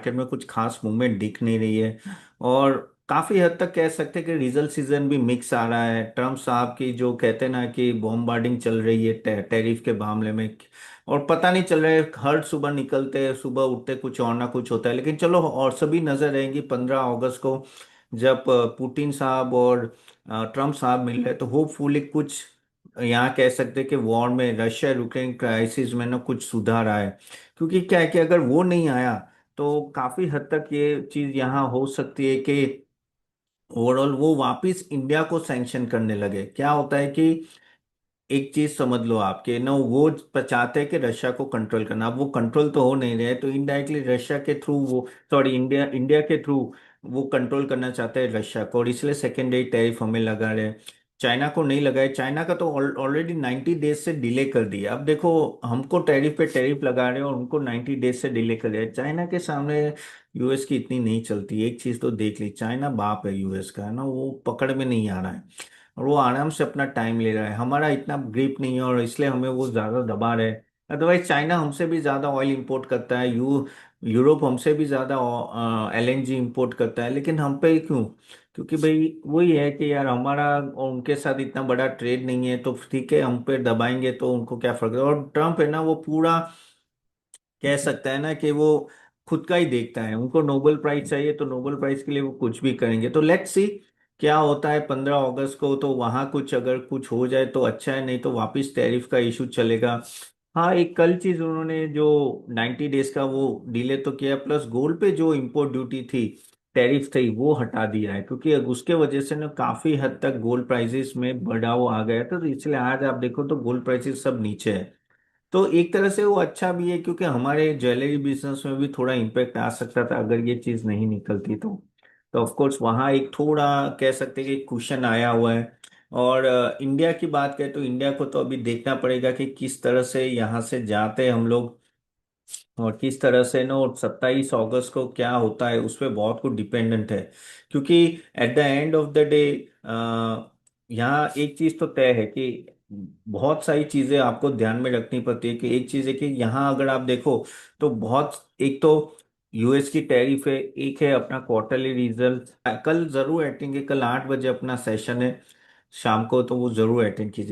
Market में कुछ खास मूवमेंट दिख नहीं रही है। और काफी हद तक कह सकते हैं कि रिजल्ट सीजन भी मिक्स आ रहा है। ट्रम्प साहब की जो कहते हैं ना कि बॉम्बार्डिंग चल रही है टैरिफ के मामले में, और पता नहीं चल रहा है, हर सुबह निकलते हैं, सुबह उठते कुछ और ना कुछ होता है। लेकिन चलो, और सभी नजर रहेंगी 15 अगस्त को, जब पुतिन साहब और ट्रम्प साहब मिल रहे हैं, तो होपफुली कुछ यहाँ कह सकते हैं कि वॉर में, रशिया यूक्रेन क्राइसिस में ना कुछ सुधार आए। क्योंकि क्या है कि अगर वो नहीं आया तो काफी हद तक ये चीज यहाँ हो सकती है कि ओवरऑल वो वापिस इंडिया को सैंक्शन करने लगे। क्या होता है कि एक चीज समझ लो आपके ना, वो चाहते हैं कि रशिया को कंट्रोल करना। अब वो कंट्रोल तो हो नहीं रहे, तो इनडायरेक्टली रशिया के थ्रू वो, सॉरी, इंडिया इंडिया के थ्रू वो कंट्रोल करना चाहते हैं रशिया को, और इसलिए सेकेंडरी टैरिफ हमें लगा रहे हैं। चाइना को नहीं लगाए, चाइना का तो ऑलरेडी 90 डेज से डिले कर दिया। अब देखो, हमको टैरिफ पे टैरिफ लगा रहे हैं और उनको 90 डेज से डिले कर दिया। चाइना के सामने यूएस की इतनी नहीं चलती। एक चीज तो देख ली, चाइना बाप है यूएस का, है ना, वो पकड़ में नहीं आ रहा है, और वो आराम से अपना टाइम ले रहा है। हमारा इतना ग्रिप नहीं है और इसलिए हमें वो ज्यादा दबा रहे हैं। अदरवाइज चाइना हमसे भी ज्यादा ऑयल इंपोर्ट करता है, यूरोप हमसे भी ज्यादा एलएनजी इंपोर्ट करता है, लेकिन हम पे क्यों? क्योंकि भाई वही है कि यार, हमारा और उनके साथ इतना बड़ा ट्रेड नहीं है, तो ठीक है, हम पे दबाएंगे तो उनको क्या फर्क है। और ट्रम्प है ना, वो पूरा कह सकता है ना कि वो खुद का ही देखता है। उनको नोबेल प्राइज चाहिए तो नोबेल प्राइज के लिए वो कुछ भी करेंगे। तो लेट्स सी क्या होता है 15 अगस्त को। तो वहां कुछ अगर कुछ हो जाए तो अच्छा है, नहीं तो वापस टैरिफ का इशू चलेगा। हाँ, एक कल चीज उन्होंने जो 90 डेज का वो डिले तो किया, प्लस गोल्ड पे जो इम्पोर्ट ड्यूटी थी, टैरिफ थी, वो हटा दिया है। क्योंकि उसके वजह से ना काफी हद तक गोल्ड प्राइसेस में बढ़ाव आ गया था, तो इसलिए आज आप देखो तो गोल्ड प्राइसेस सब नीचे है। तो एक तरह से वो अच्छा भी है, क्योंकि हमारे ज्वेलरी बिजनेस में भी थोड़ा इम्पेक्ट आ सकता था अगर ये चीज नहीं निकलती तो ऑफ कोर्स वहाँ एक थोड़ा कह सकते हैं कि कुशन आया हुआ है। और इंडिया की बात करें तो इंडिया को तो अभी देखना पड़ेगा कि किस तरह से यहाँ से जाते हैं हम लोग, और किस तरह से ना 27 अगस्त को क्या होता है उस पर बहुत कुछ डिपेंडेंट है। क्योंकि at the end of the day यहाँ एक चीज तो तय है कि बहुत सारी चीजें आपको ध्यान में रखनी पड़ती है। कि एक चीज है कि यहाँ अगर आप देखो तो बहुत, एक तो यूएस की टैरिफ है, एक है अपना क्वार्टरली रिजल्ट। कल जरूर अटेंड, कल 8 बजे अपना सेशन है शाम को, तो वो जरूर अटेंड कीजिए।